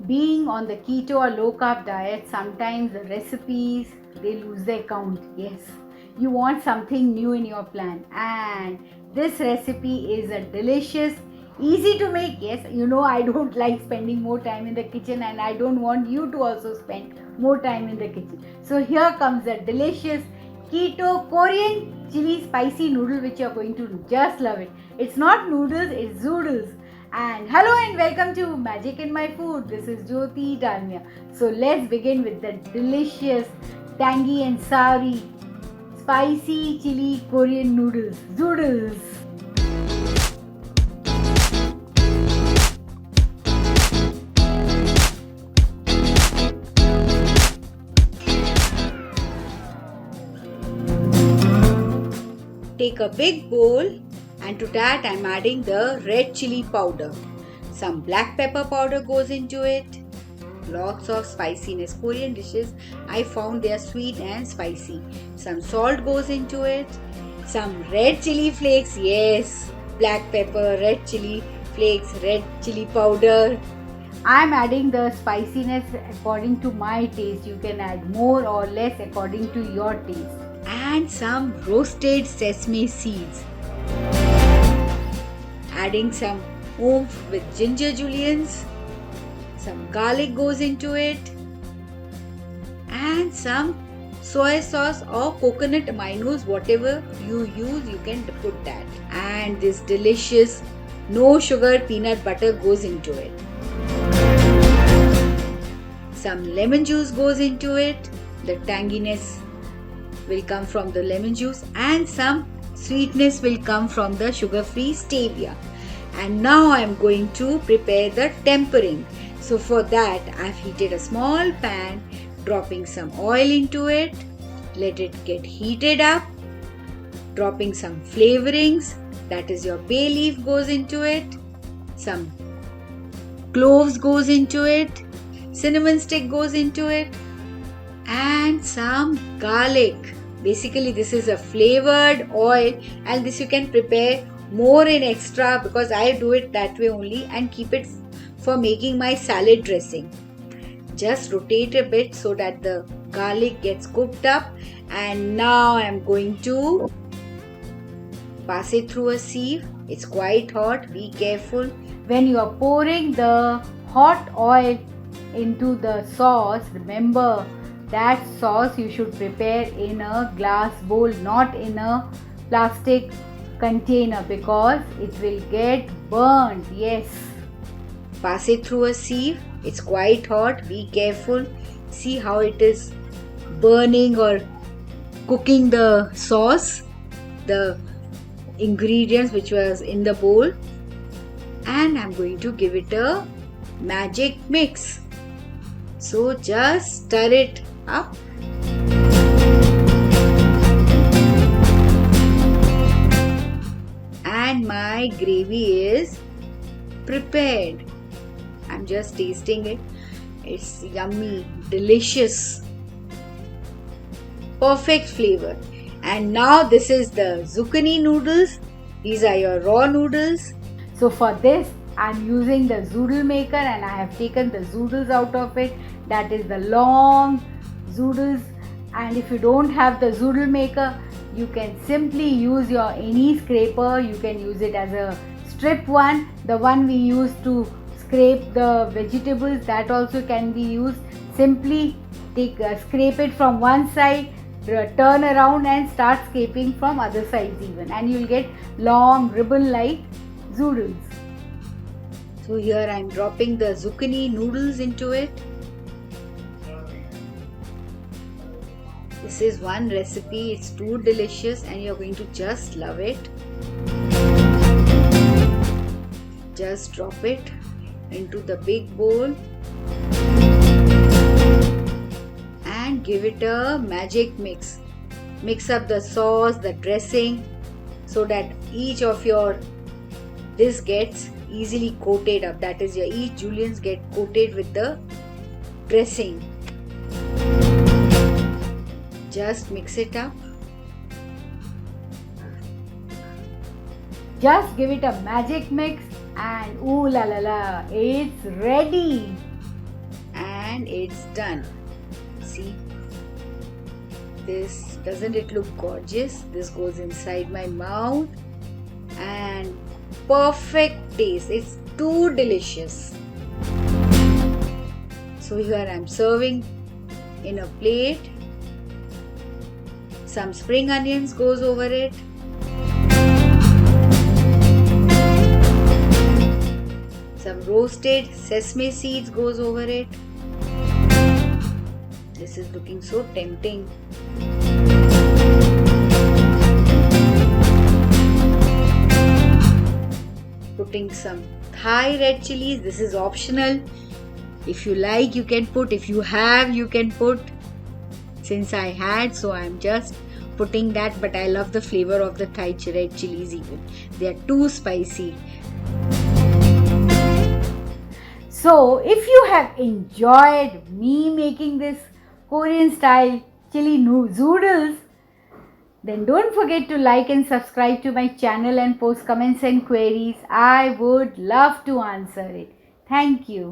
Being on the keto or low carb diet, sometimes the recipes, they lose their count. Yes, you want something new in your plan, and this recipe is a delicious, easy to make. Yes, you know I don't like spending more time in the kitchen, and I don't want you to also spend more time in the kitchen. So here comes a delicious keto Korean chili spicy noodle, which you're going to just love it. It's not noodles, it's zoodles. And hello and welcome to Magic in My Food. This is Jyoti Dalmia. So let's begin with the delicious, tangy and savory, spicy chili Korean noodles, zoodles. Take a big bowl, and to that I am adding the red chili powder. Some black pepper powder goes into it. Lots of spiciness. Korean dishes, I found they are sweet and spicy. Some salt goes into it. Some red chili flakes. Yes, black pepper, red chili flakes, red chili powder. I am adding the spiciness according to my taste. You can add more or less according to your taste. And some roasted sesame seeds. Adding some oomph with ginger juliennes. Some garlic goes into it. And some soy sauce or coconut aminos, whatever you use, you can put that. And this delicious no sugar peanut butter goes into it. Some lemon juice goes into it. The tanginess will come from the lemon juice, and some sweetness will come from the sugar-free stevia. And now I am going to prepare the tempering. So for that I have heated a small pan, dropping some oil into it. Let it get heated up. Dropping some flavorings, that is your bay leaf goes into it. Some cloves goes into it. Cinnamon stick goes into it. And some garlic. Basically this is a flavored oil, and this you can prepare more in extra because I do it that way only and keep it for making my salad dressing. Just rotate a bit so that the garlic gets cooked up, and now I am going to pass it through a sieve. It's quite hot, be careful. When you are pouring the hot oil into the sauce, remember that sauce you should prepare in a glass bowl, not in a plastic container, because it will get burnt. Yes. Pass it through a sieve. It's quite hot. Be careful. See how it is burning or cooking the sauce, the ingredients which was in the bowl. And I'm going to give it a magic mix. So just stir it up. And my gravy is prepared. I'm just tasting it. It's yummy, delicious, perfect flavor. And now this is the zucchini noodles. These are your raw noodles. So for this I'm using the zoodle maker, and I have taken the zoodles out of it. That is the long zoodles. And if you don't have the zoodle maker, you can simply use your any scraper. You can use it as a strip one. The one we use to scrape the vegetables, that also can be used. Simply scrape it from one side, turn around and start scraping from other sides even, and you'll get long ribbon like zoodles. So here I am dropping the zucchini noodles into it. This is one recipe. It's too delicious and you're going to just love it. Just drop it into the big bowl and give it a magic mix. Mix up the sauce, the dressing, so that each of your this gets easily coated up. That is, your each juliennes get coated with the dressing. Just mix it up. Just give it a magic mix and ooh la la la, it's ready. and it's done. See, this, doesn't it look gorgeous? This goes inside my mouth and perfect taste. It's too delicious. So here I'm serving in a plate. Some spring onions goes over it. Some roasted sesame seeds goes over it. This is looking so tempting. Putting some Thai red chilies. This is optional. If you like, you can put. If you have, you can put. Since I had, so I'm just putting that. But I love the flavor of the Thai red chilies even. They are too spicy. So, if you have enjoyed me making this Korean style chili zoodles, then don't forget to like and subscribe to my channel and post comments and queries. I would love to answer it. Thank you.